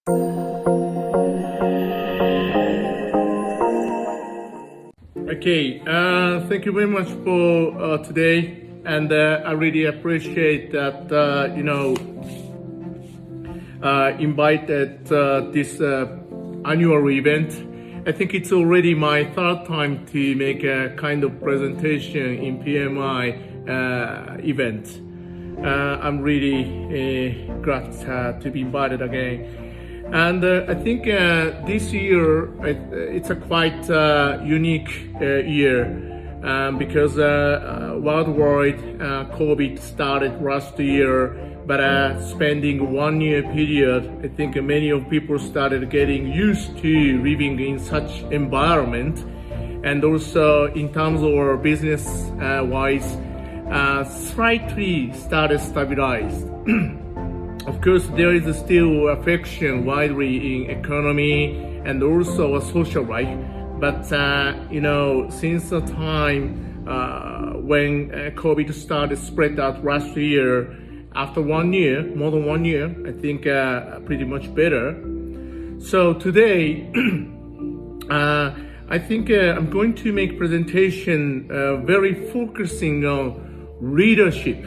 Okay, thank you very much for today, and I really appreciate that invited this annual event. I think it's already my third time to make a kind of presentation in PMI event. I'm really glad to be invited again. And I think this year it's a quite unique year because worldwide COVID started last year, but spending 1 year period, I think many of people started getting used to living in such environment, and also in terms of our business wise, slightly started stabilized. Of course, there is still affection widely in economy and also a social life. But since the time when COVID started spread out last year, after 1 year, more than 1 year, I think pretty much better. So today, I think I'm going to make presentation very focusing on leadership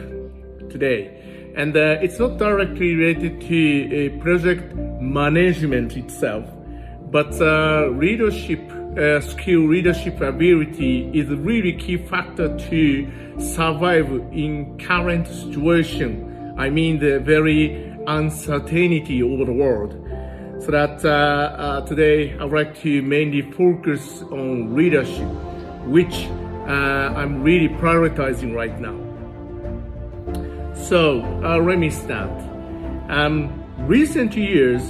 today. And it's not directly related to project management itself, but leadership skill, leadership ability is a really key factor to survive in current situation. I mean the very uncertainty over the world. So that today I would like to mainly focus on leadership, which I'm really prioritizing right now. So let me start. Recent years,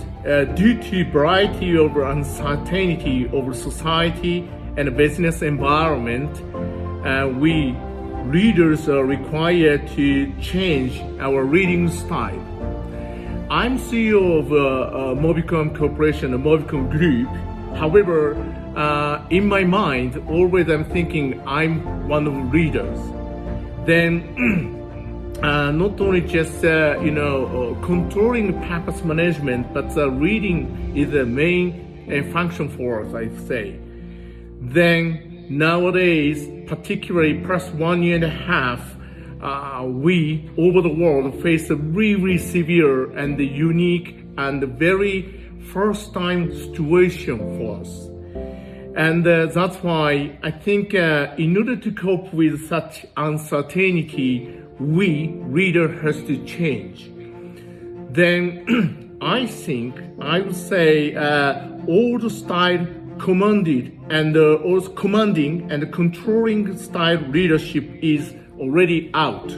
due to variety of uncertainty over society and business environment, we leaders are required to change our leading style. I'm CEO of Movicom Corporation, a Movicom Group. However, in my mind, always I'm thinking I'm one of the leaders. Then. Not only just controlling purpose management, but leading is the main function for us, I'd say. Then nowadays, particularly past 1 year and a half, we over the world face a really severe and unique and very first time situation for us. And that's why I think in order to cope with such uncertainty, we leader has to change. Then I would say old style commanding and controlling style leadership is already out,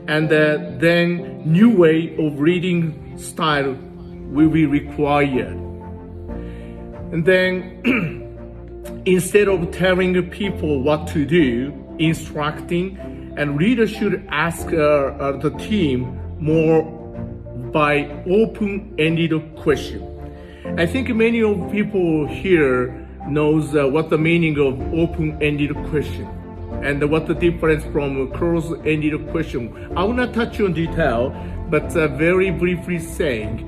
and then new way of leading style will be required. And then instead of telling people what to do, instructing, and leaders should ask the team more by open-ended question. I think many of people here knows what the meaning of open-ended question and what the difference from closed-ended question. I will not touch on detail, but very briefly saying,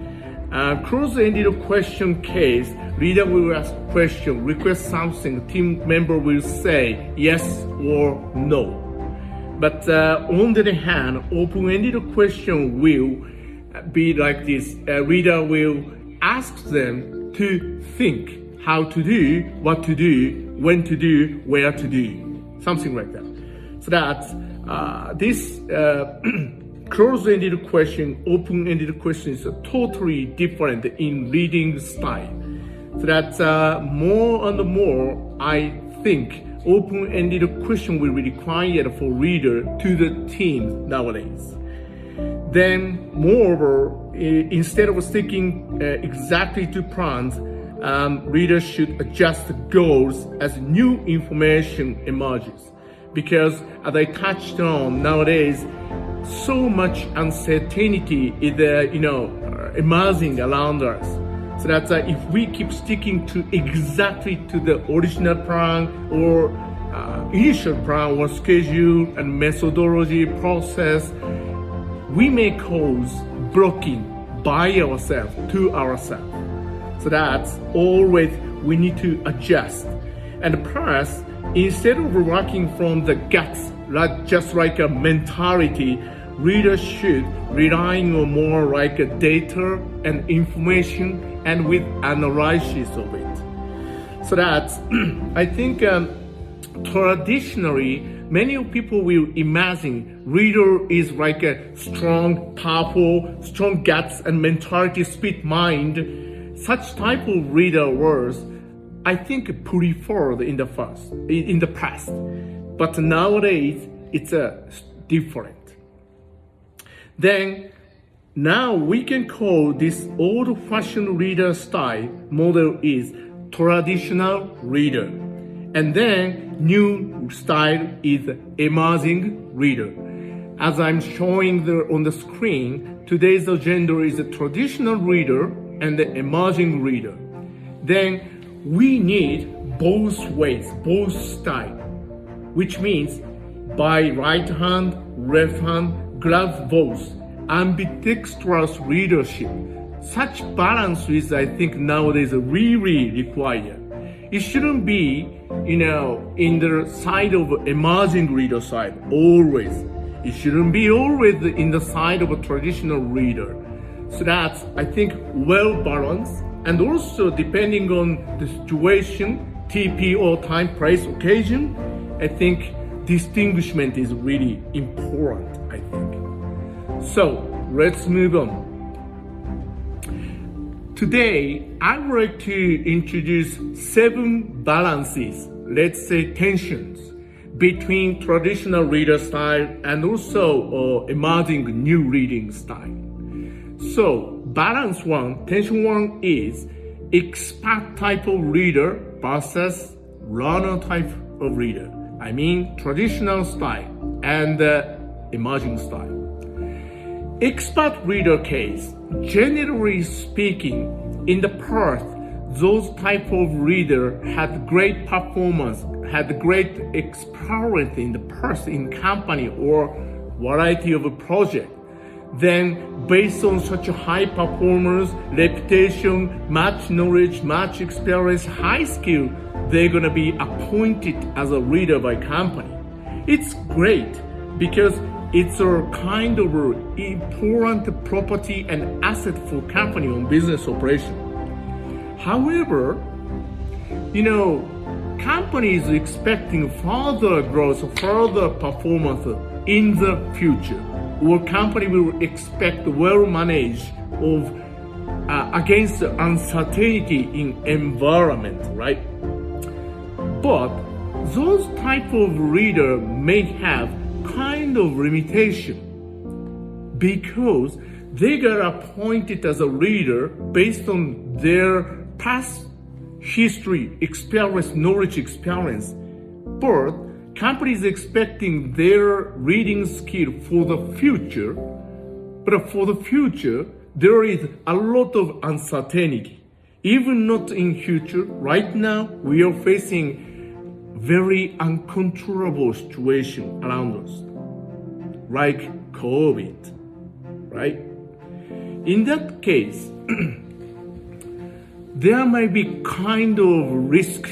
closed-ended question case, leader will ask question, request something, team member will say yes or no. But on the other hand, open-ended question will be like this. Reader will ask them to think how to do, what to do, when to do, where to do, something like that. So that this closed-ended question, open-ended question is totally different in reading style. So that more and more, I think, open-ended question will be required for reader to the team nowadays. Then, moreover, instead of sticking exactly to plans, readers should adjust the goals as new information emerges. Because as I touched on nowadays, so much uncertainty is emerging around us. So that if we keep sticking to exactly to the original plan or initial plan or schedule and methodology process, we may cause blocking by ourselves, to ourselves. So that's always we need to adjust. And plus, instead of working from the guts, just like a mentality, readers should relying on more like a data and information and with analysis of it. So that's, I think traditionally, many people will imagine reader is like a strong, powerful, strong guts and mentality, split mind. Such type of reader was, I think, preferred in the past. But nowadays, it's different. Then, now we can call this old-fashioned reader style model is traditional reader. And then new style is emerging reader. As I'm showing on the screen, today's agenda is a traditional reader and the emerging reader. Then we need both ways, both style, which means by right hand, left hand, grab both, ambidextrous readership. Such balance is, I think, nowadays really required. It shouldn't be, in the side of emerging reader side, always. It shouldn't be always in the side of a traditional reader. So that's, I think, well balanced. And also, depending on the situation, TP or time, place, occasion, I think distinguishment is really important, I think. So, let's move on. Today, I would like to introduce 7 balances, let's say tensions, between traditional reader style and also emerging new reading style. So, balance 1, tension 1 is expert type of reader versus learner type of reader. I mean, traditional style and emerging style. Expert reader case, generally speaking, in the past, those type of reader had great performance, had great experience in the past in company or variety of a project. Then, based on such a high performance, reputation, much knowledge, much experience, high skill, they're gonna be appointed as a reader by company. It's great because it's a kind of important property and asset for company on business operation. However, companies expecting further growth, further performance in the future, or company will expect well managed of against uncertainty in environment, right? But those type of reader may have kind of limitation because they got appointed as a reader based on their past history, experience, knowledge, experience. But companies expecting their reading skill for the future, but for the future, there is a lot of uncertainty. Even not in future, right now, we are facing very uncontrollable situation around us, like COVID, right? In that case, there might be kind of risk,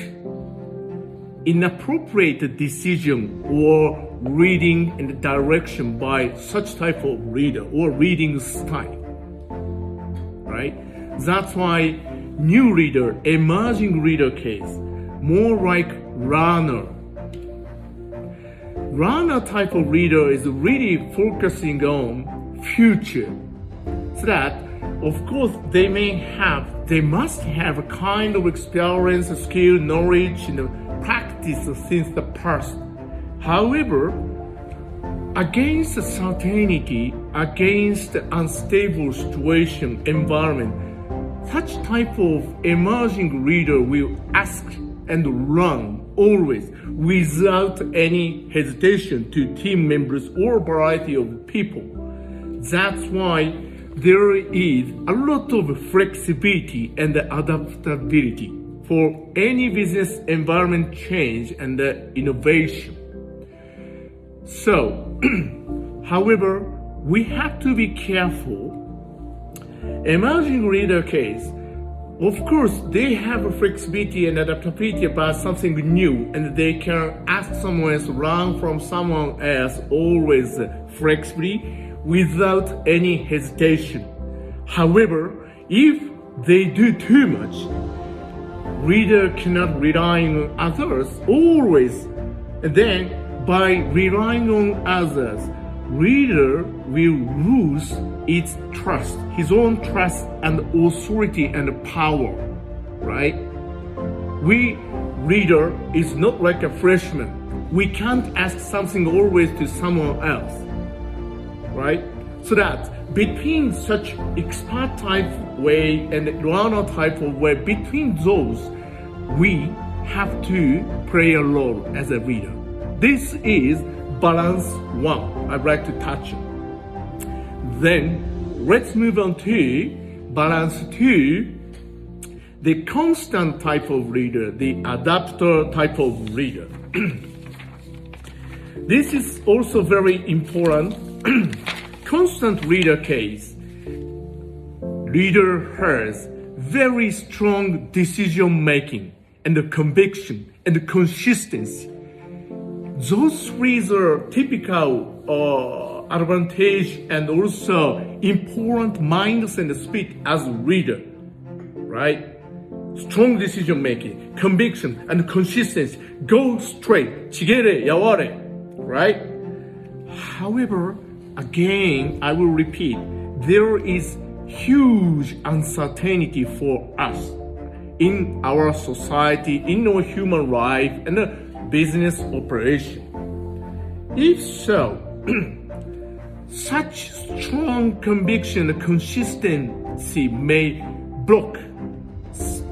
inappropriate decision or reading in the direction by such type of reader or reading style, right? That's why new reader, emerging reader case, more like learner. Learner type of reader is really focusing on future. So that, of course, they must have a kind of experience, skill, knowledge, and practice since the past. However, against certainty, against unstable situation, environment, such type of emerging reader will ask and run always without any hesitation to team members or variety of people. That's why there is a lot of flexibility and adaptability for any business environment change and innovation. So, however, we have to be careful. Emerging reader case, Of course, they have a flexibility and adaptability about something new, and they can ask someone else, learn from someone else, always flexibly, without any hesitation. However, if they do too much, reader cannot rely on others always. And then, by relying on others, reader will lose its trust, his own trust and authority and power, right? We, reader, is not like a freshman. We can't ask something always to someone else, right? So that between such expert type way and learner type of way, between those, we have to play a role as a reader. This is balance one I'd like to touch on. Then let's move on to balance two, the constant type of reader, the adapter type of reader. This is also very important. Constant reader case, reader has very strong decision making and conviction and consistency. Those three are typical advantage and also important minds and speed as a reader, right? Strong decision making, conviction and consistency. Go straight, chigere, yaware, right? However, again, I will repeat, there is huge uncertainty for us in our society, in our human life, and business operation. If so, such strong conviction and consistency may block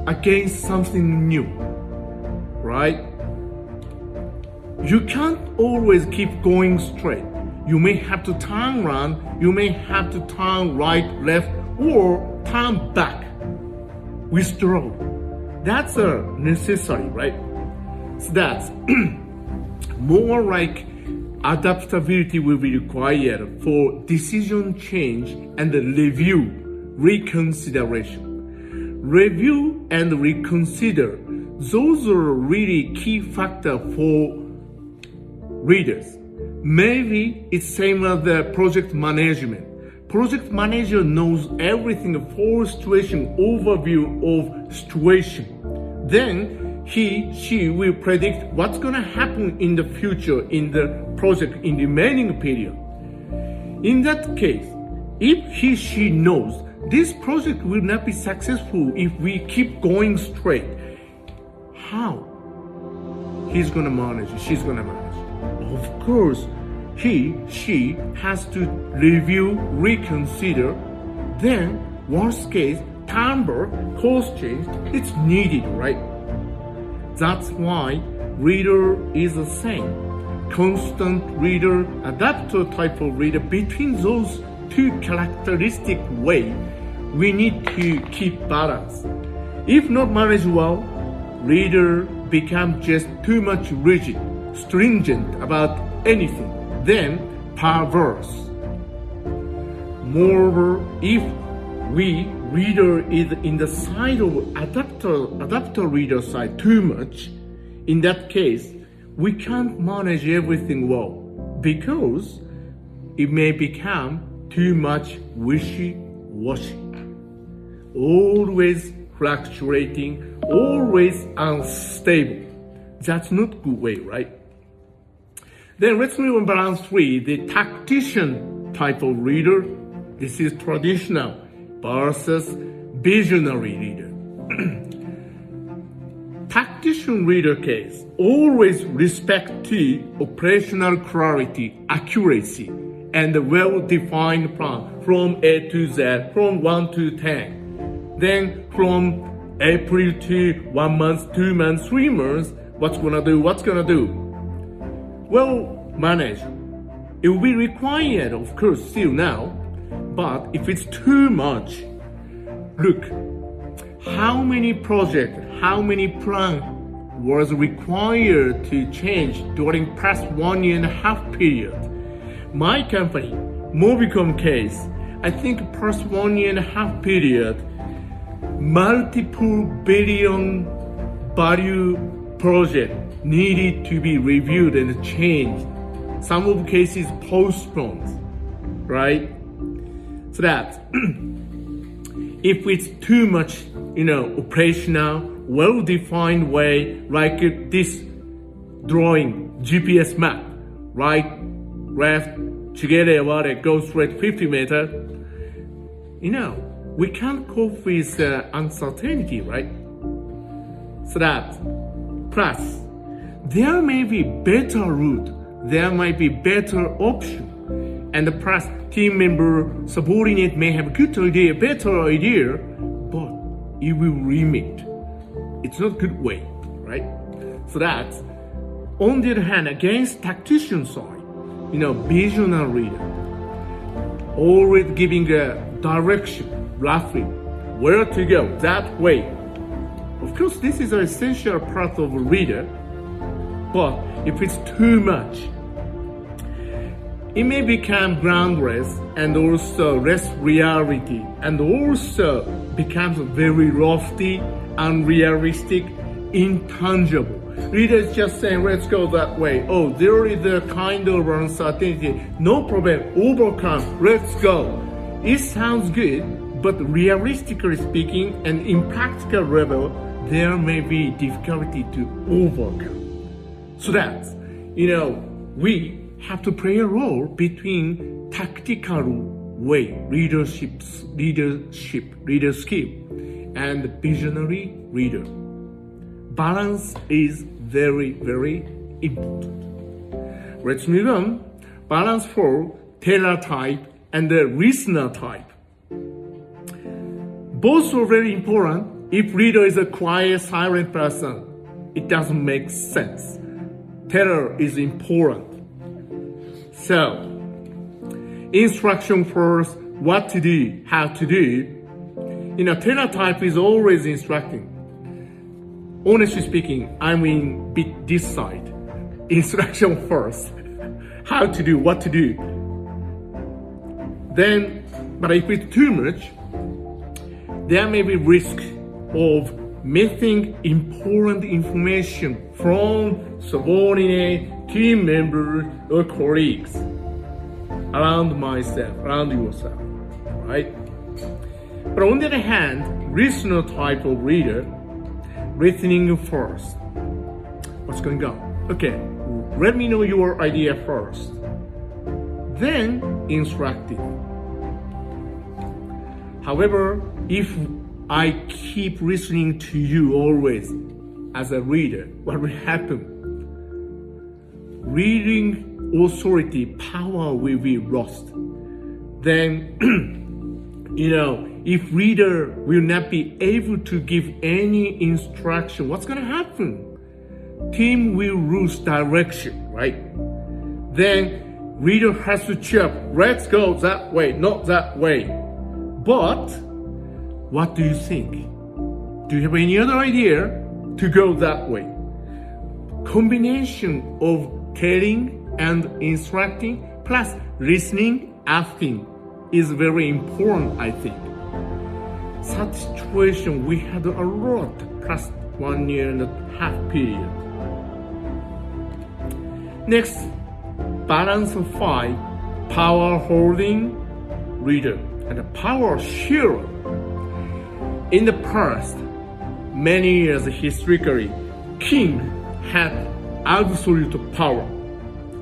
against something new, right? You can't always keep going straight. You may have to turn around, you may have to turn right, left, or turn back, withdraw. That's necessary, right? So that's more like adaptability will be required for decision change and review, reconsideration. Review and reconsider, those are really key factor for readers. Maybe it's same as the project management. Project manager knows everything for situation, overview of situation. Then she will predict what's going to happen in the future in the project in the remaining period. In that case, if she knows this project will not be successful if we keep going straight, how he's going to manage, she's going to manage? Of course, she has to review, reconsider, then worst case, turn back, course change, it's needed, right? That's why reader is the same. Constant reader, adapter type of reader. Between those two characteristic way, we need to keep balance. If not managed well, reader become just too much rigid, stringent about anything, then perverse. Moreover, if we reader is in the side of adapter reader side too much, in that case, we can't manage everything well because it may become too much wishy-washy. Always fluctuating, always unstable. That's not good way, right? Then let's move on balance three, the tactician type of reader. This is traditional versus visionary reader. Tactician reader case, always respect to operational clarity, accuracy, and a well-defined plan from A to Z, from 1 to 10. Then from April to 1 month, 2 months, 3 months, what's gonna do? Well managed. It will be required, of course, still now, but if it's too much, look, how many projects, how many plans was required to change during past 1.5 years period. My company, Mobicom case, I think past 1.5 years period, multiple billion value project needed to be reviewed and changed. Some of cases postponed, right? So that if it's too much, operational, well-defined way, like this drawing GPS map, right, left, together about it, go straight 50 meters, we can't cope with uncertainty, right? So that, plus, there may be better route, there might be better option, and plus, team member, subordinate may have good idea, better idea, but it will limit. It's not good way, right? So that, on the other hand, against tactician side, visionary leader, always giving a direction, roughly, where to go, that way. Of course, this is an essential part of a leader, but if it's too much, it may become groundless and also less reality, and also becomes very lofty, unrealistic, intangible. Leader is just saying, let's go that way. Oh, there is a kind of uncertainty. No problem, overcome, let's go. It sounds good, but realistically speaking and in practical level, there may be difficulty to overcome. So that, we have to play a role between tactical way, leadership skill, and visionary leader. Balance is very, very important. Let's move on. Balance for teller type and the listener type. Both are very important. If leader is a quiet, silent person, it doesn't make sense. Teller is important. So, instruction first, what to do, how to do. Teller type is always instructing. Honestly speaking, I'm in this side. Instruction first, how to do, what to do. Then, but if it's too much, there may be risk of missing important information from subordinate, team members, or colleagues around myself, around yourself, right? But on the other hand, listener type of leader, listening first. What's going on? Okay, let me know your idea first. Then instructing. However, if I keep listening to you always as a reader, what will happen? Reading authority, power will be lost. Then, if reader will not be able to give any instruction, what's going to happen? Team will lose direction, right? Then reader has to check, let's go that way, not that way. But what do you think? Do you have any other idea to go that way? Combination of telling and instructing plus listening, asking is very important, I think. Such situation we had a lot past 1.5 years period. Next, balance of 5, power holding leader and a power sharer. In the past, many years historically, king had absolute power.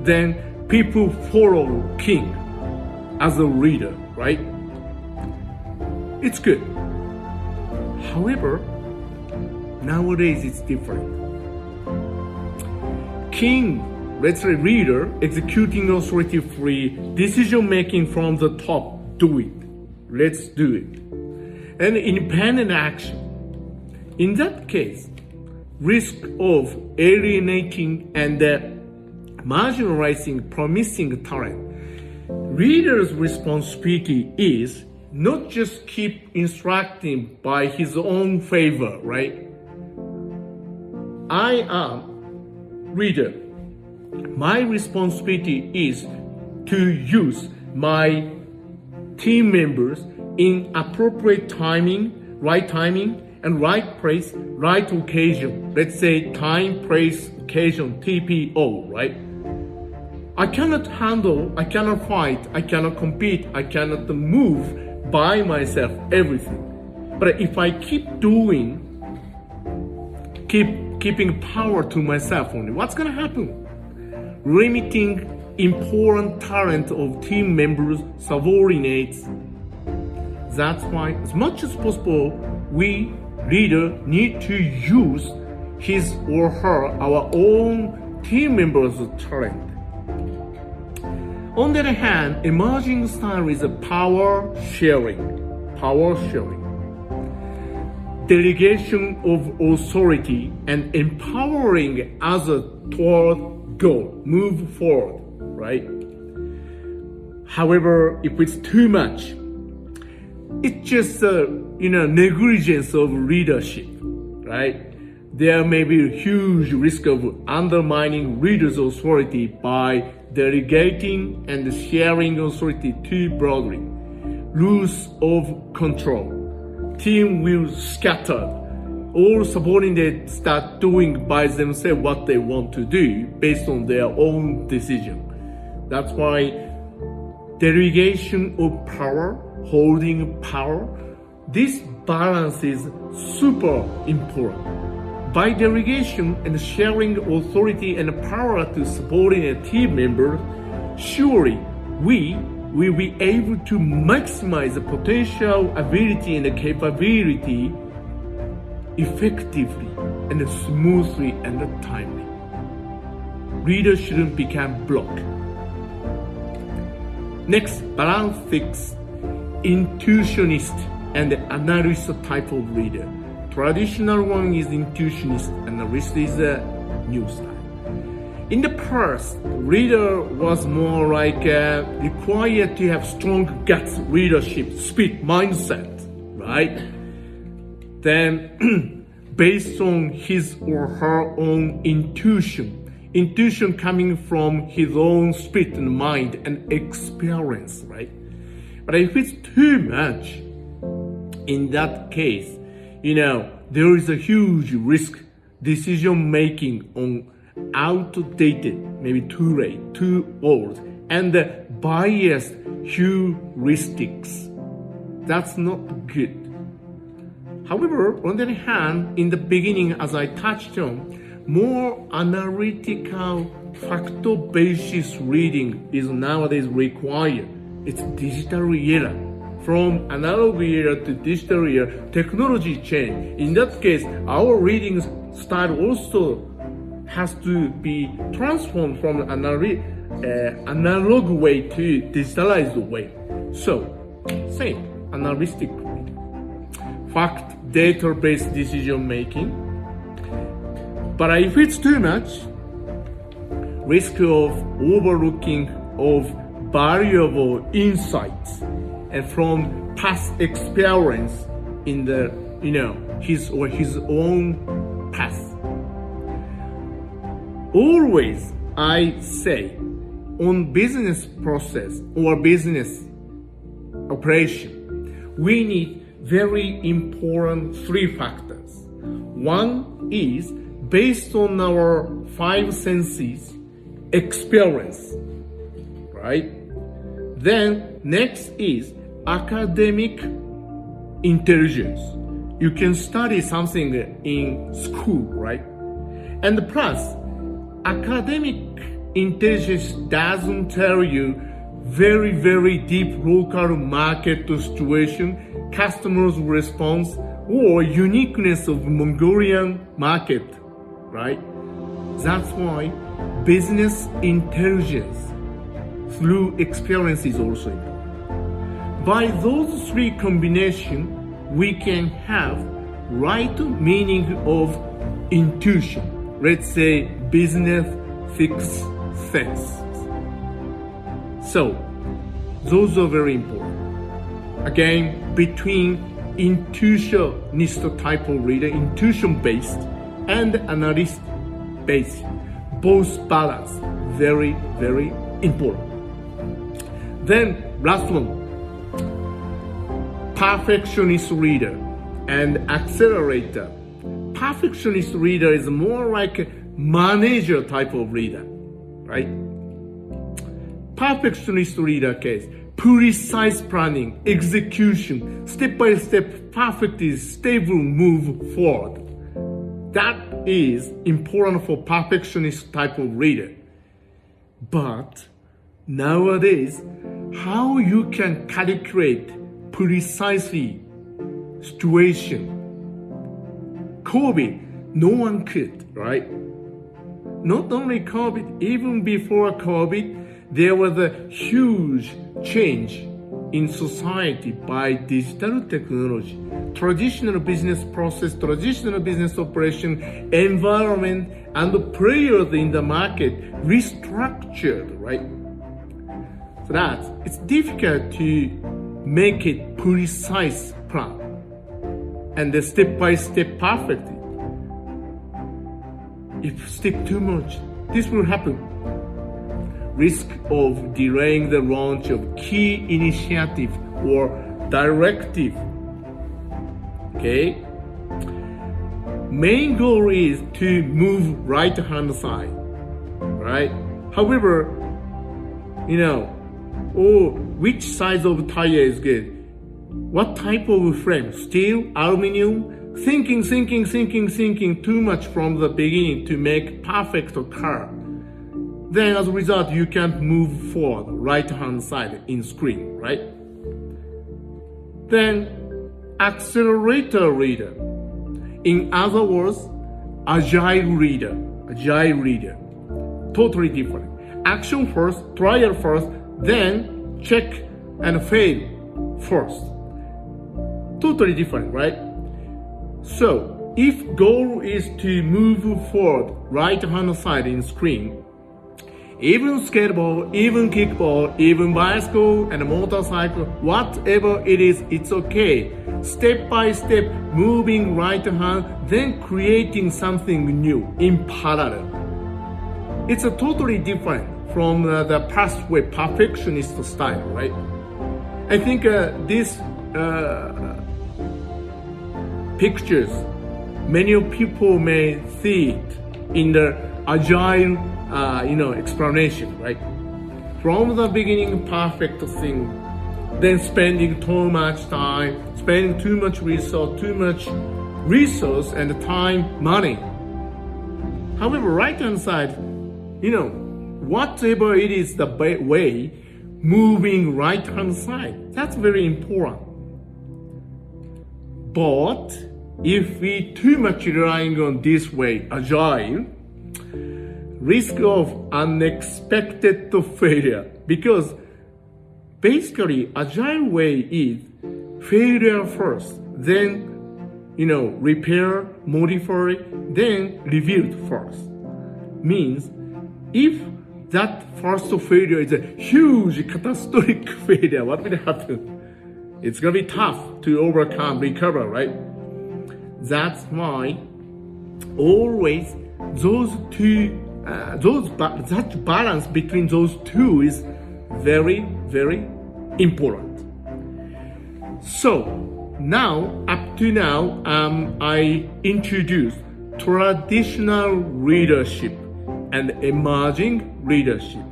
Then people follow king as a leader, right? It's good. However, nowadays it's different. King, let's say leader, executing authority free, decision making from the top, do it. Let's do it. And independent action. In that case, risk of alienating and marginalizing promising talent. Leader's responsibility is not just keep instructing by his own favor, right? I am leader. My responsibility is to use my team members in appropriate timing right timing, and right place, right occasion. Let's say time, place, occasion, TPO, right? I cannot handle, I cannot fight, I cannot compete, I cannot move by myself, everything. But if I keep doing, keeping power to myself only, what's gonna happen? Limiting important talent of team members, subordinates. That's why, as much as possible, we leader need to use his or her, our own team members' talent. On the other hand, emerging style is a power sharing. Delegation of authority and empowering others toward goal, move forward, right? However, if it's too much, it's just negligence of leadership, right? There may be a huge risk of undermining leaders' authority by delegating and sharing authority too broadly. Loss of control. Team will scatter. All subordinates start doing by themselves what they want to do based on their own decision. That's why delegation of power, holding power, this balance is super important. By delegation and sharing authority and power to subordinate team members, surely we will be able to maximize the potential ability and the capability effectively and smoothly and timely. Leaders shouldn't become block. Next, balance 6, Intuitionist and Analyst type of leader. Traditional one is Intuitionist, Analyst is a new style. In the past, leader was more like required to have strong guts, leadership, speed, mindset, right? Then, based on his or her own intuition coming from his own spirit and mind and experience, right? But if it's too much, in that case, there is a huge risk decision making on outdated, maybe too late, too old, and biased heuristics. That's not good. However, on the other hand, in the beginning, as I touched on, more analytical, factor-basis reading is nowadays required. It's digital era. From analog era to digital era, technology change. In that case, our reading style also has to be transformed from analog way to digitalized way. So, same, analytic reading. Fact, data-based decision making. But if it's too much, risk of overlooking of valuable insights and from past experience in the his or his own past. Always I say on business process or business operation, we need very important 3 factors. One is based on our 5 senses, experience, right? Then next is academic intelligence. You can study something in school, right? And plus, academic intelligence doesn't tell you very, very deep local market situation, customers' response, or uniqueness of Mongolian market, right? That's why business intelligence through experience is also important. By those 3 combinations, we can have right meaning of intuition. Let's say business sixth sense. So, those are very important. Again, between Intuitionist type of leader, intuition-based, and analyst-based, both balance, very, very important. Then, last one, perfectionist leader. and Accelerator. Perfectionist reader is more like a manager type of reader, right? Perfectionist reader case, precise planning, execution, step-by-step, perfectly stable move forward. That is important for perfectionist type of reader. But nowadays, how you can calculate precisely situation. COVID, no one could, right? Not only COVID, even before COVID, there was a huge change in society by digital technology. Traditional business process, traditional business operation, environment, and the players in the market restructured, right? So that it's difficult to make it precise plan and the step-by-step perfectly. If stick too much, this will happen. Risk of delaying the launch of key initiative or directive. Okay? Main goal is to move right hand side, right? However, which size of tire is good? What type of frame? Steel, aluminum? Thinking too much from the beginning to make perfect car. Then as a result, you can't move forward right hand side in screen, right? Then accelerator reader. In other words, agile reader. Totally different. Action first, trial first, then check and fail first. Totally different, right? So, if goal is to move forward right hand side in screen, even skateboard, even kickball, even bicycle and motorcycle, whatever it is, it's okay. Step by step, moving right hand, then creating something new in parallel. It's a totally different from the pathway perfectionist style, right? I think these pictures, many people may see it in the agile explanation, right? From the beginning, perfect thing, then spending too much time, spending too much resource and time, money. However, right hand side, whatever it is the way, moving right hand side, that's very important. But if we too much relying on this way, agile, risk of unexpected failure, because basically agile way is failure first, then repair, modify, then rebuild first. Means if that first failure is a huge catastrophic failure, what will happen? It's gonna be tough to overcome, recover, right? That's why always that balance between those two is very, very important. So now, up to now, I introduced traditional leadership and emerging leadership.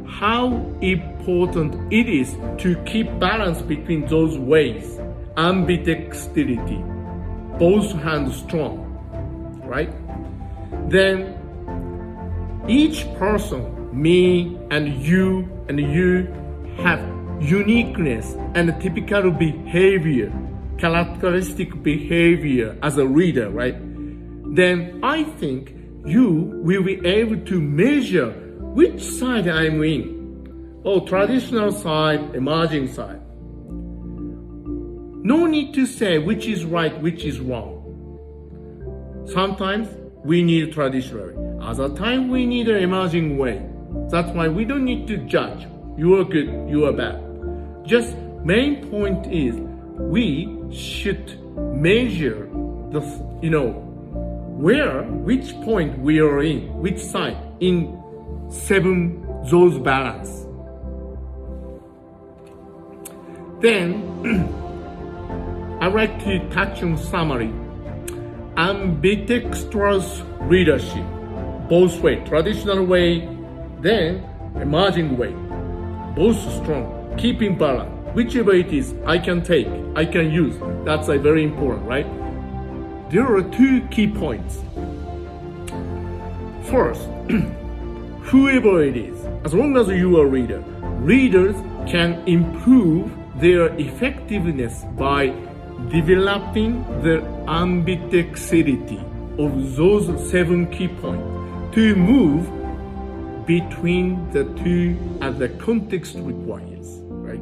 How important it is to keep balance between those ways. Ambidextrity, both hands strong, right? Then each person, me and you have uniqueness and typical behavior, characteristic behavior as a leader, right? Then I think you will be able to measure which side I'm in. Traditional side, emerging side. No need to say which is right, which is wrong. Sometimes we need traditional. Other time we need an emerging way. That's why we don't need to judge. You are good, you are bad. Just main point is we should measure the which point we are in, which side in 7 those balance. Then I'd like to touch on summary. Ambidextrous leadership, both way, traditional way, then emerging way, both strong, keeping balance. Whichever it is, I can take, I can use. That's very important, right? There are two key points. First, whoever it is, as long as you are a reader, readers can improve their effectiveness by developing the ambidextrity of those 7 key points to move between the two as the context requires, right?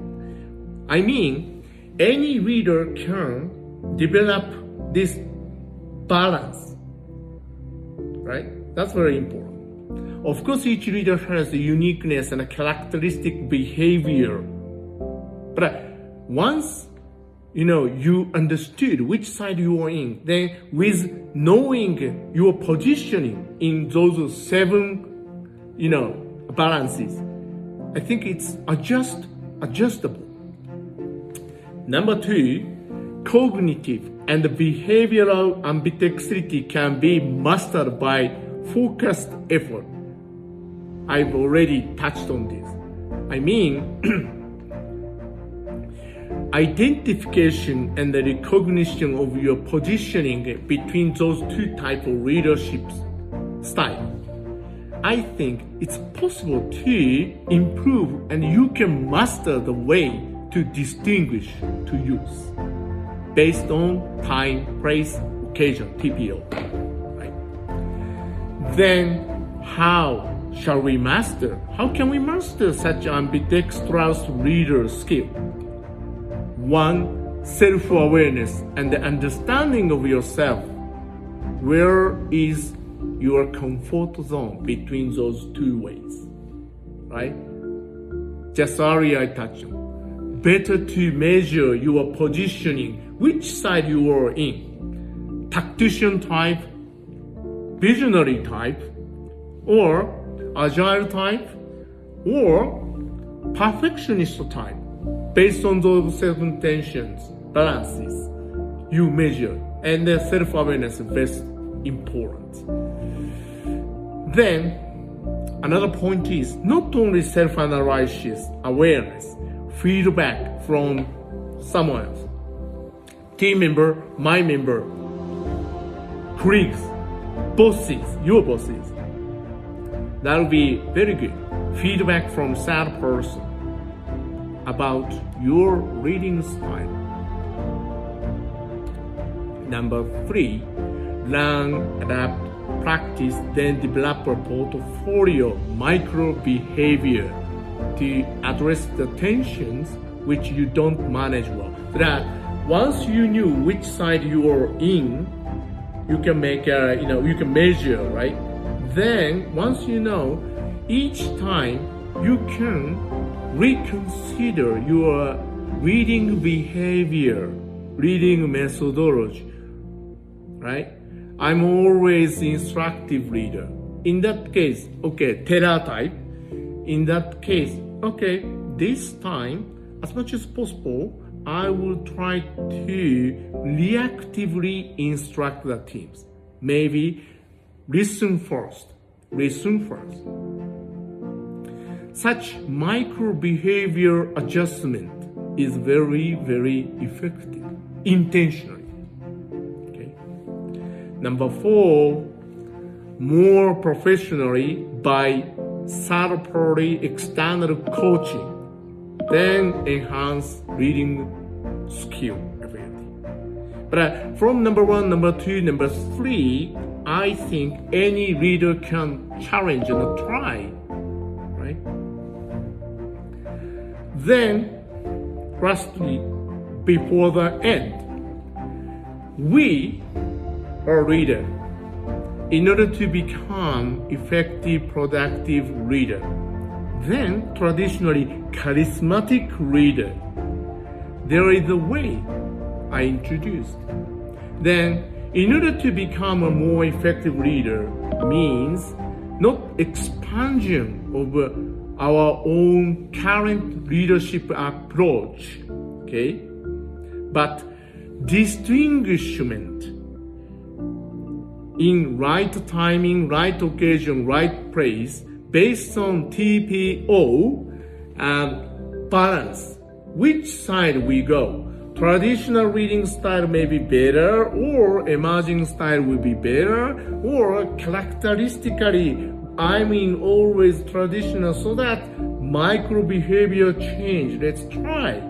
I mean, any reader can develop this balance, right? That's very important. Of course, each reader has a uniqueness and a characteristic behavior. But once you understood which side you are in, then with knowing your positioning in those 7, balances, I think it's adjustable. Number 2, cognitive and behavioral ambidextrity can be mastered by focused effort. I've already touched on this. I mean, identification and the recognition of your positioning between those 2 types of leadership style. I think it's possible to improve, and you can master the way to distinguish, to use, based on time, place, occasion, TPO. Right? Then, how shall we master? How can we master such ambidextrous reader skill? 1, self-awareness and the understanding of yourself. Where is your comfort zone between those 2 ways? Right? Just earlier I touched on. Better to measure your positioning, which side you are in. Tactician type, visionary type, or agile type, or perfectionist type. Based on those 7 tensions, balances, you measure, and the self-awareness is best important. Then, another point is not only self-analysis, awareness, feedback from someone else, team member, my member, colleagues, bosses, your bosses. That will be very good. Feedback from third person about your reading style. Number 3, learn, adapt, practice, then develop a portfolio micro behavior to address the tensions which you don't manage well. So that once you knew which side you are in, you can make you can measure, right? Then once you know, each time you can reconsider your reading behavior, reading methodology, right? I'm always instructive reader. In that case, okay, Tera type. In that case, okay, this time, as much as possible, I will try to reactively instruct the teams. Maybe listen first. Such micro behavior adjustment is very, very effective, intentionally. Okay. Number 4, more professionally by third-party external coaching, then enhance reading skill ability. But from number 1, number 2, number 3, I think any reader can challenge and try, right? Then, lastly, before the end, we are reader. In order to become effective, productive reader, then traditionally charismatic reader, there is a way I introduced. Then, in order to become a more effective leader means not expansion of our own current leadership approach, okay, but distinguishment in right timing, right occasion, right place based on TPO and balance. Which side we go? Traditional reading style may be better, or emerging style will be better, or characteristically, I mean always traditional, so that micro behavior change. Let's try.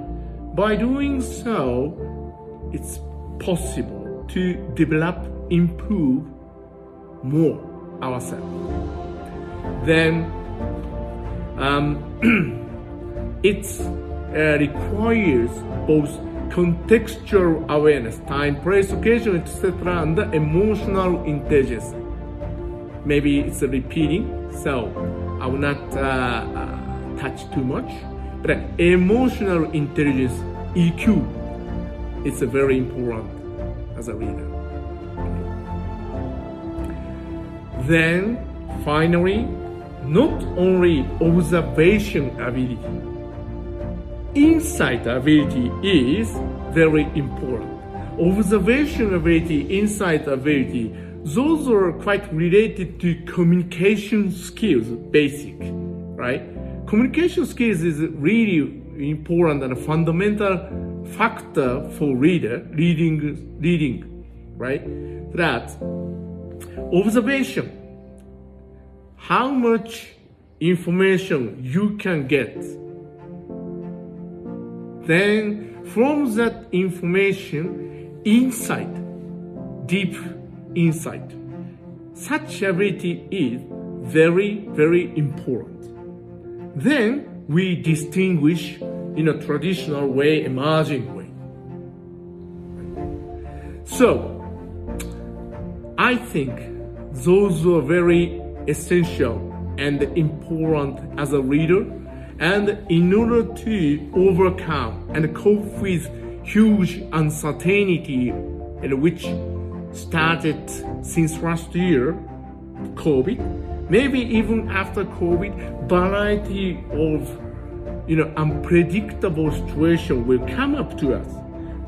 By doing so, it's possible to develop, improve more ourselves. Then it requires both contextual awareness, time, place, occasion, etc., and the emotional intelligence. Maybe it's repeating, so I will not touch too much. But emotional intelligence, EQ, it's very important as a reader. Then, finally, not only observation ability, insight ability is very important. Observation ability, insight ability, those are quite related to communication skills, basic, right? Communication skills is really important and a fundamental factor for reading, right? That observation, how much information you can get. Then from that information, insight, deep insight. Such ability is very, very important. Then we distinguish in a traditional way, emerging way. So, I think those are very essential and important as a reader, and in order to overcome and cope with huge uncertainty, which started since last year, COVID, maybe even after COVID, variety of unpredictable situation will come up to us.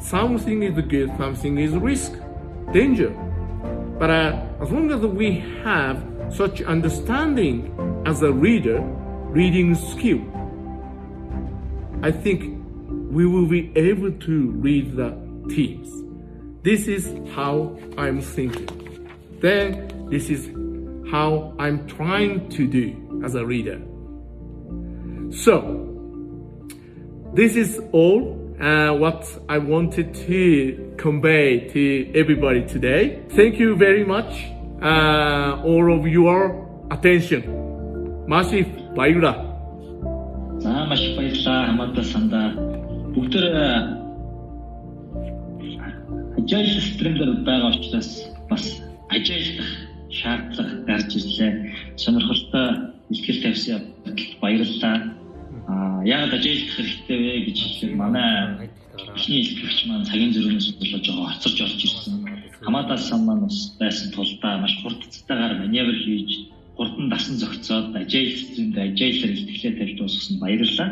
Something is good, something is risk, danger. But as long as we have such understanding as a reader, reading skill, I think we will be able to read the themes. This is how I'm thinking. Then this is how I'm trying to do as a reader. So, this is all what I wanted to convey to everybody today. Thank you very much, all of your attention. Massive баярлалаа. За маш их баярлалаа хамаатан сандаа. Бүгдээ ажил стримдэр байгаа учраас бас ажиллах шаардлага гарч ирлээ. Сонирхолтой ихтгэл тавьсан баярлалаа. Яг ажиллах хэрэгтэй вэ гэж хэлэхэд манай ихний илтгэгч маань цагийн зөрүүнээс болоод жоо хоцорж орж ирсэн. Хамаатан сан маань бас байсан тулдаа маш хурдцтайгаар маневр хийж хурдан дасан зохицоод ажил стримд ажиллахаар ихтгэлээ тавьж дуусгасан баярлалаа.